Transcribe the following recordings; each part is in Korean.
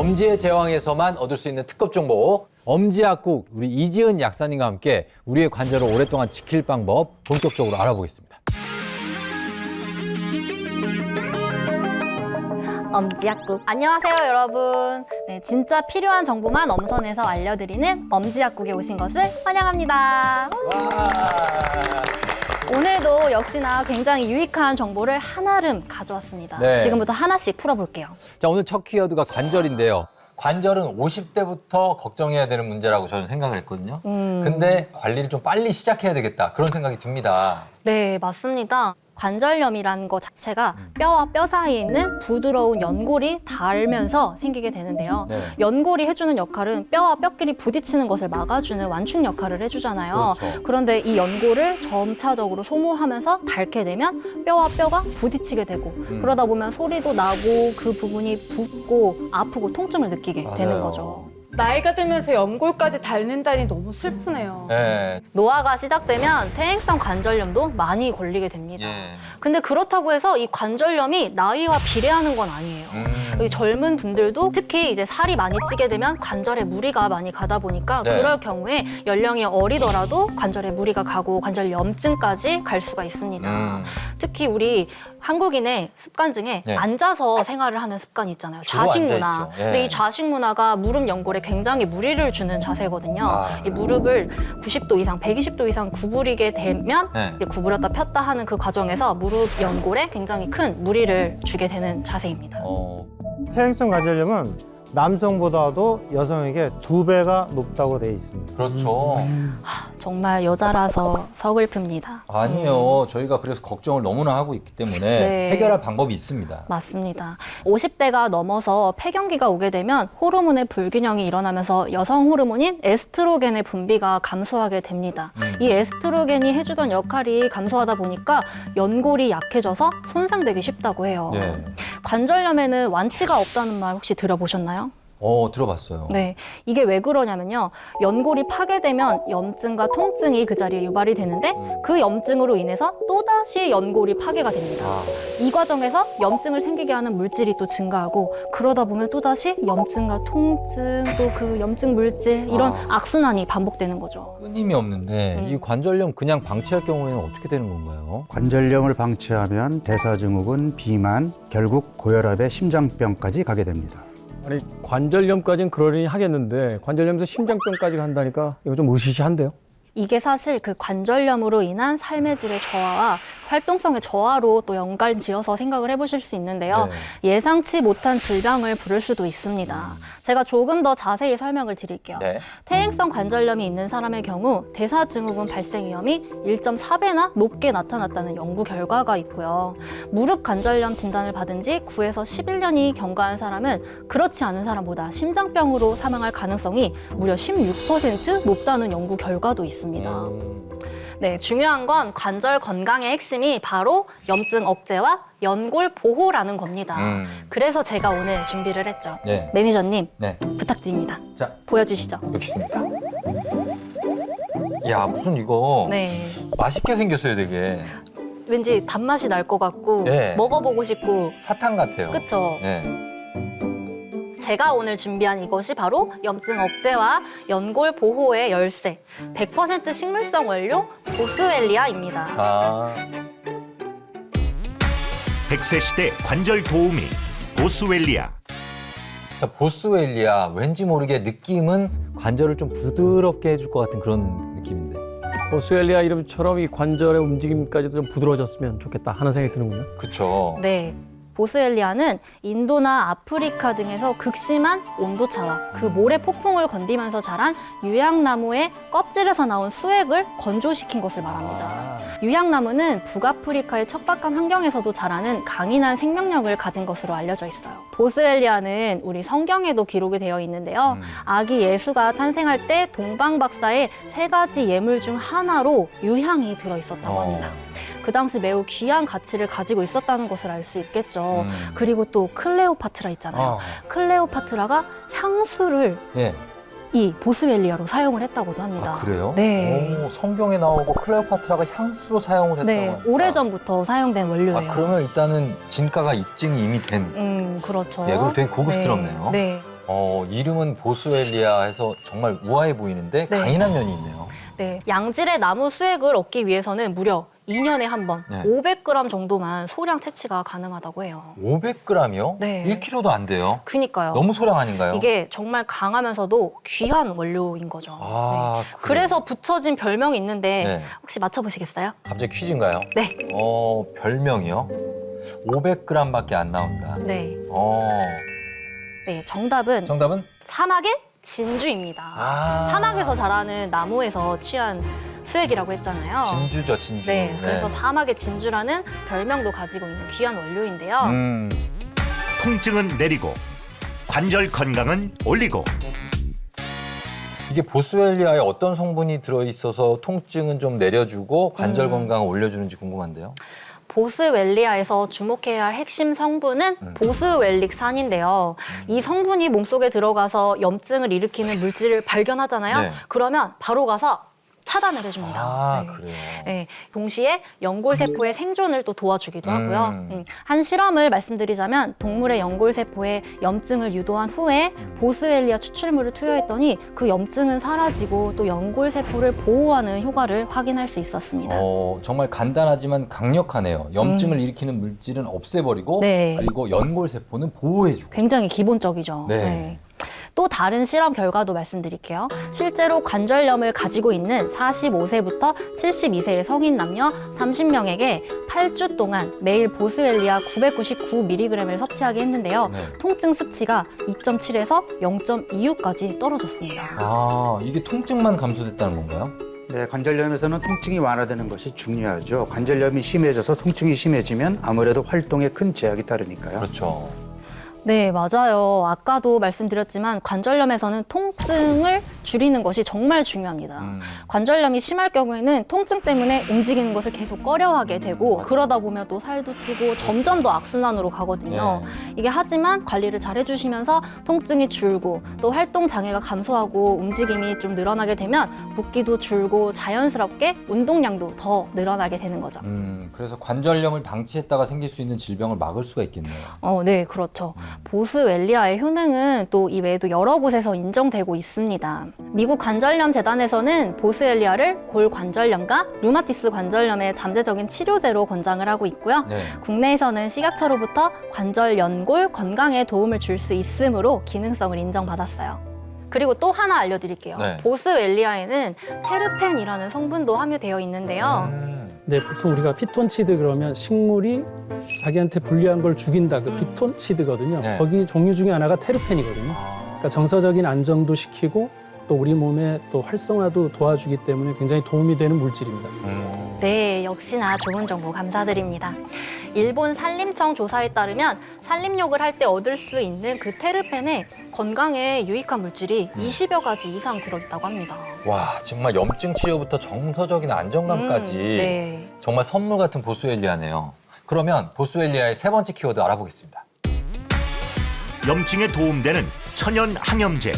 엄지의 제왕에서만 얻을 수 있는 특급 정보. 엄지약국 우리 이지은 약사님과 함께 우리의 관절을 오랫동안 지킬 방법 본격적으로 알아보겠습니다. 엄지약국. 안녕하세요, 여러분. 네, 진짜 필요한 정보만 엄선해서 알려드리는 엄지약국에 오신 것을 환영합니다. 오늘도 역시나 굉장히 유익한 정보를 한아름 가져왔습니다. 네. 지금부터 하나씩 풀어볼게요. 자, 오늘 첫 키워드가 관절인데요. 관절은 50대부터 걱정해야 되는 문제라고 저는 생각을 했거든요. 근데 관리를 좀 빨리 시작해야 되겠다. 그런 생각이 듭니다. 네, 맞습니다. 관절염이라는 것 자체가 뼈와 뼈 사이에 있는 부드러운 연골이 닳으면서 생기게 되는데요. 네. 연골이 해주는 역할은 뼈와 뼈끼리 부딪히는 것을 막아주는 완충 역할을 해주잖아요. 그렇죠. 그런데 이 연골을 점차적으로 소모하면서 닳게 되면 뼈와 뼈가 부딪히게 되고 그러다 보면 소리도 나고 그 부분이 붓고 아프고 통증을 느끼게 되는 맞아요. 거죠. 나이가 들면서 연골까지 닳는다니 너무 슬프네요. 네. 노화가 시작되면 퇴행성 관절염도 많이 걸리게 됩니다. 예. 근데 그렇다고 해서 이 관절염이 나이와 비례하는 건 아니에요. 여기 젊은 분들도 특히 이제 살이 많이 찌게 되면 관절에 무리가 많이 가다 보니까 네. 그럴 경우에 연령이 어리더라도 관절에 무리가 가고 관절염증까지 갈 수가 있습니다. 특히 우리 한국인의 습관 중에 네. 앉아서 생활을 하는 습관이 있잖아요. 주로 좌식 문화. 앉아있죠. 예. 근데 이 좌식 문화가 무릎 연골에 굉장히 무리를 주는 자세거든요. 아. 이 무릎을 90도 이상, 120도 이상 구부리게 되면 네. 이제 구부렸다 폈다 하는 그 과정에서 무릎 연골에 굉장히 큰 무리를 주게 되는 자세입니다. 퇴행성 관절염은 남성보다도 여성에게 2배가 높다고 돼 있습니다. 그렇죠. 정말 여자라서 서글픕니다. 아니요. 저희가 그래서 걱정을 너무나 하고 있기 때문에 네. 해결할 방법이 있습니다. 맞습니다. 50대가 넘어서 폐경기가 오게 되면 호르몬의 불균형이 일어나면서 여성 호르몬인 에스트로겐의 분비가 감소하게 됩니다. 이 에스트로겐이 해주던 역할이 감소하다 보니까 연골이 약해져서 손상되기 쉽다고 해요. 네. 관절염에는 완치가 없다는 말 혹시 들어보셨나요? 들어봤어요. 네, 이게 왜 그러냐면요. 연골이 파괴되면 염증과 통증이 그 자리에 유발이 되는데 그 염증으로 인해서 또다시 연골이 파괴가 됩니다. 이 과정에서 염증을 생기게 하는 물질이 또 증가하고 그러다 보면 또다시 염증과 통증, 또 그 염증 물질 이런 악순환이 반복되는 거죠. 끊임이 없는데 이 관절염 그냥 방치할 경우에는 어떻게 되는 건가요? 관절염을 방치하면 대사증후군, 비만, 결국 고혈압에 심장병까지 가게 됩니다. 아니 관절염까지는 그러려니 하겠는데 관절염에서 심장병까지 간다니까 이거 좀 으시시한데요? 이게 사실 그 관절염으로 인한 삶의 질의 저하와 활동성의 저하로 또 연관지어서 생각을 해보실 수 있는데요. 예상치 못한 질병을 부를 수도 있습니다. 제가 조금 더 자세히 설명을 드릴게요. 네. 퇴행성 관절염이 있는 사람의 경우 대사증후군 발생 위험이 1.4배나 높게 나타났다는 연구 결과가 있고요. 무릎 관절염 진단을 받은 지 9에서 11년이 경과한 사람은 그렇지 않은 사람보다 심장병으로 사망할 가능성이 무려 16% 높다는 연구 결과도 있습니다. 네, 중요한 건 관절 건강의 핵심이 바로 염증 억제와 연골 보호라는 겁니다. 그래서 제가 오늘 준비를 했죠. 네. 매니저님, 네. 부탁드립니다. 자, 보여주시죠. 여기 있습니다. 야, 무슨 이거 네. 맛있게 생겼어요, 되게. 왠지 단맛이 날 것 같고 네. 먹어보고 싶고 사탕 같아요. 그쵸? 네. 제가 오늘 준비한 이것이 바로 염증 억제와 연골 보호의 열쇠 100% 식물성 원료 보스웰리아입니다. 아, 100세 시대 관절 도우미 보스웰리아. 자, 보스웰리아 왠지 모르게 느낌은 관절을 좀 부드럽게 해줄 것 같은 그런 느낌인데. 보스웰리아 이름처럼 이 관절의 움직임까지도 좀 부드러워졌으면 좋겠다 하는 생각이 드는군요. 그쵸. 네. 보스웰리아는 인도나 아프리카 등에서 극심한 온도차와 그 모래 폭풍을 건디면서 자란 유향나무의 껍질에서 나온 수액을 건조시킨 것을 말합니다. 유향나무는 북아프리카의 척박한 환경에서도 자라는 강인한 생명력을 가진 것으로 알려져 있어요. 보스웰리아는 우리 성경에도 기록이 되어 있는데요. 아기 예수가 탄생할 때 동방박사의 3가지 예물 중 하나로 유향이 들어있었다고 합니다. 그 당시 매우 귀한 가치를 가지고 있었다는 것을 알 수 있겠죠. 그리고 또 클레오파트라 있잖아요. 클레오파트라가 향수를 예. 이 보스웰리아로 사용을 했다고도 합니다. 아, 그래요? 네. 오, 성경에 나오고 클레오파트라가 향수로 사용을 했다고 네, 하니까. 오래전부터 사용된 원료예요. 그러면 일단은 진가가 입증이 이미 된. 그렇죠. 예, 그리고 되게 고급스럽네요. 네. 이름은 보스웰리아 해서 정말 우아해 보이는데 네. 강인한 면이 있네요. 네, 양질의 나무 수액을 얻기 위해서는 무려 2년에 한 번 네. 500g 정도만 소량 채취가 가능하다고 해요. 500g이요? 네. 1kg도 안 돼요. 그니까요. 너무 소량 아닌가요? 이게 정말 강하면서도 귀한 원료인 거죠. 아, 네. 그래요? 그래서 붙여진 별명이 있는데 네. 혹시 맞춰보시겠어요? 갑자기 퀴즈인가요? 네. 별명이요? 500g밖에 안 나온다. 네. 어, 네, 정답은 정답은? 사막의 진주입니다. 아. 사막에서 자라는 나무에서 취한 수액이라고 했잖아요. 진주죠, 진주. 네, 그래서 사막의 진주라는 별명도 가지고 있는 귀한 원료인데요. 통증은 내리고 관절 건강은 올리고 이게 보스웰리아에 어떤 성분이 들어있어서 통증은 좀 내려주고 관절 음. 건강을 올려주는지 궁금한데요. 보스웰리아에서 주목해야 할 핵심 성분은 보스웰릭산인데요. 이 성분이 몸속에 들어가서 염증을 일으키는 물질을 발견하잖아요. 네. 그러면 바로 가서 차단을 해줍니다. 아, 네. 그래요. 네, 동시에 연골세포의 생존을 또 도와주기도 하고요. 음. 한 실험을 말씀드리자면 동물의 연골세포에 염증을 유도한 후에 보스웰리아 추출물을 투여했더니 그 염증은 사라지고 또 연골세포를 보호하는 효과를 확인할 수 있었습니다. 정말 간단하지만 강력하네요. 염증을 일으키는 물질은 없애버리고 네. 그리고 연골세포는 보호해주고. 굉장히 기본적이죠. 네. 또 다른 실험 결과도 말씀드릴게요. 실제로 관절염을 가지고 있는 45세부터 72세의 성인 남녀 30명에게 8주 동안 매일 보스웰리아 999mg을 섭취하게 했는데요. 네. 통증 수치가 2.7에서 0.26까지 떨어졌습니다. 아, 이게 통증만 감소됐다는 건가요? 네, 관절염에서는 통증이 완화되는 것이 중요하죠. 관절염이 심해져서 통증이 심해지면 아무래도 활동에 큰 제약이 따르니까요. 그렇죠. 네, 맞아요. 아까도 말씀드렸지만 관절염에서는 통증을 줄이는 것이 정말 중요합니다. 관절염이 심할 경우에는 통증 때문에 움직이는 것을 계속 꺼려하게 되고 그러다 보면 또 살도 찌고 점점 더 악순환으로 가거든요. 네. 이게 하지만 관리를 잘 해주시면서 통증이 줄고 또 활동 장애가 감소하고 움직임이 좀 늘어나게 되면 붓기도 줄고 자연스럽게 운동량도 더 늘어나게 되는 거죠. 그래서 관절염을 방치했다가 생길 수 있는 질병을 막을 수가 있겠네요. 네, 그렇죠. 보스웰리아의 효능은 또 이외에도 여러 곳에서 인정되고 있습니다. 미국 관절염 재단에서는 보스웰리아를 골관절염과 류마티스 관절염의 잠재적인 치료제로 권장을 하고 있고요. 네. 국내에서는 식약처로부터 관절 연골 건강에 도움을 줄 수 있으므로 기능성을 인정받았어요. 그리고 또 하나 알려드릴게요. 네. 보스웰리아에는 테르펜이라는 성분도 함유되어 있는데요. 네, 보통 우리가 피톤치드 그러면 식물이 자기한테 불리한 걸 죽인다. 그 피톤치드거든요. 네. 거기 종류 중에 하나가 테르펜이거든요. 그러니까 정서적인 안정도 시키고 또 우리 몸의 또 활성화도 도와주기 때문에 굉장히 도움이 되는 물질입니다. 네, 역시나 좋은 정보 감사드립니다. 일본 산림청 조사에 따르면 산림욕을 할 때 얻을 수 있는 그 테르펜에 건강에 유익한 물질이 20여 가지 이상 들어있다고 합니다. 와, 정말 염증 치료부터 정서적인 안정감까지 네. 정말 선물 같은 보스웰리아네요. 그러면 보스웰리아의 세 번째 키워드 알아보겠습니다. 염증에 도움되는 천연 항염제.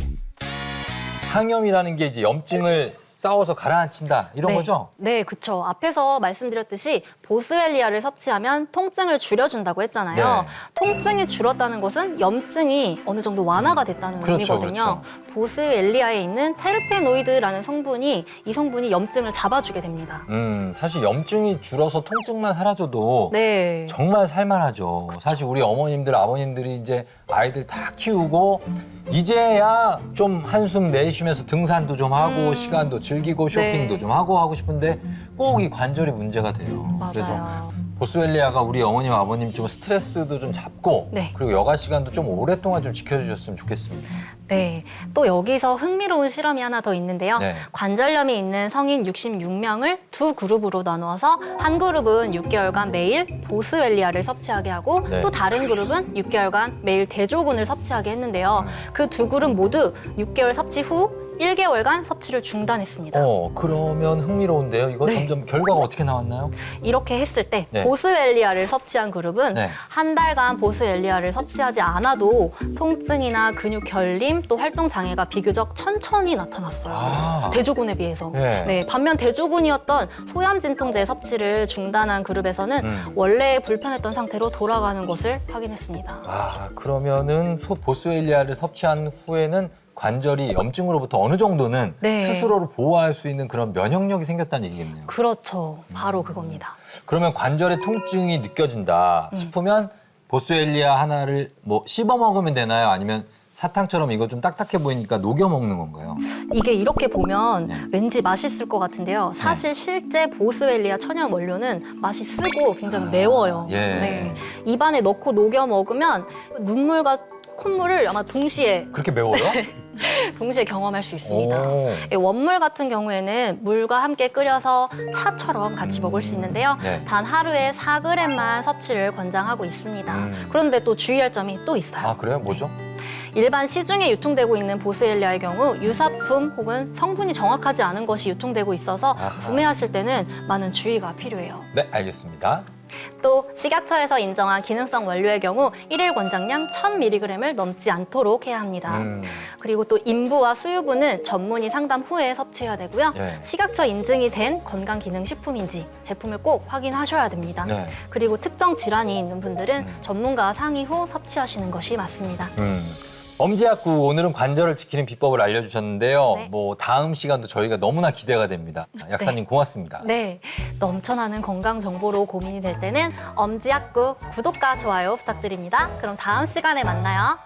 항염이라는 게 이제 염증을 싸워서 가라앉힌다 이런 네. 거죠? 네, 그렇죠. 앞에서 말씀드렸듯이 보스웰리아를 섭취하면 통증을 줄여준다고 했잖아요. 네. 통증이 줄었다는 것은 염증이 어느 정도 완화가 됐다는 그렇죠, 의미거든요. 보스웰리아에 있는 테르페노이드라는 성분이 이 성분이 염증을 잡아주게 됩니다. 사실 염증이 줄어서 통증만 사라져도 네. 정말 살만하죠. 사실 우리 어머님들, 아버님들이 이제 아이들 다 키우고 이제야 좀 한숨 내쉬면서 등산도 좀 하고 시간도 즐기고 쇼핑도 네. 좀 하고 싶은데 꼭 이 관절이 문제가 돼요. 그래서 맞아요. 보스웰리아가 우리 어머님, 아버님 좀 스트레스도 좀 잡고 네. 그리고 여가 시간도 좀 오랫동안 좀 지켜주셨으면 좋겠습니다. 네. 또 여기서 흥미로운 실험이 하나 더 있는데요. 네. 관절염이 있는 성인 66명을 두 그룹으로 나누어서 한 그룹은 6개월간 매일 보스웰리아를 섭취하게 하고 네. 또 다른 그룹은 6개월간 매일 대조군을 섭취하게 했는데요. 그 두 그룹 모두 6개월 섭취 후 1개월간 섭취를 중단했습니다. 그러면 흥미로운데요. 이거 네. 점점 결과가 어떻게 나왔나요? 이렇게 했을 때 네. 보스웰리아를 섭취한 그룹은 네. 한 달간 보스웰리아를 섭취하지 않아도 통증이나 근육 결림 또 활동 장애가 비교적 천천히 나타났어요. 아. 대조군에 비해서. 네. 네, 반면 대조군이었던 소염 진통제 섭취를 중단한 그룹에서는 원래 불편했던 상태로 돌아가는 것을 확인했습니다. 그러면은 보스웰리아를 섭취한 후에는 관절이 염증으로부터 어느 정도는 네. 스스로를 보호할 수 있는 그런 면역력이 생겼다는 얘기겠네요. 그렇죠. 바로 그겁니다. 그러면 관절에 통증이 느껴진다 싶으면 보스웰리아 하나를 뭐 씹어 먹으면 되나요? 아니면 사탕처럼 이거 좀 딱딱해 보이니까 녹여 먹는 건가요? 이게 이렇게 보면 네. 왠지 맛있을 것 같은데요. 사실 실제 보스웰리아 천연 원료는 맛이 쓰고 굉장히 매워요. 예. 네. 입안에 넣고 녹여 먹으면 눈물과 콧물을 아마 동시에 그렇게 매워요? 경험할 수 있습니다. 오. 이 원물 같은 경우에는 물과 함께 끓여서 차처럼 같이 먹을 수 있는데요. 네. 단 하루에 4g만 섭취를 권장하고 있습니다. 그런데 또 주의할 점이 또 있어요. 그래요? 뭐죠? 일반 시중에 유통되고 있는 보스웰리아의 경우 유사품 혹은 성분이 정확하지 않은 것이 유통되고 있어서 아하. 구매하실 때는 많은 주의가 필요해요. 네, 알겠습니다. 또 식약처에서 인정한 기능성 원료의 경우 일일 권장량 1000mg을 넘지 않도록 해야 합니다. 그리고 또 인부와 수유부는 전문의 상담 후에 섭취해야 되고요. 예. 식약처 인증이 된 건강기능식품인지 제품을 꼭 확인하셔야 됩니다. 네. 그리고 특정 질환이 있는 분들은 전문가와 상의 후 섭취하시는 것이 맞습니다. 엄지약구 오늘은 관절을 지키는 비법을 알려주셨는데요. 네. 뭐 다음 시간도 저희가 너무나 기대가 됩니다. 약사님 고맙습니다. 네, 넘쳐나는 건강 정보로 고민이 될 때는 엄지약국 구독과 좋아요 부탁드립니다. 그럼 다음 시간에 만나요.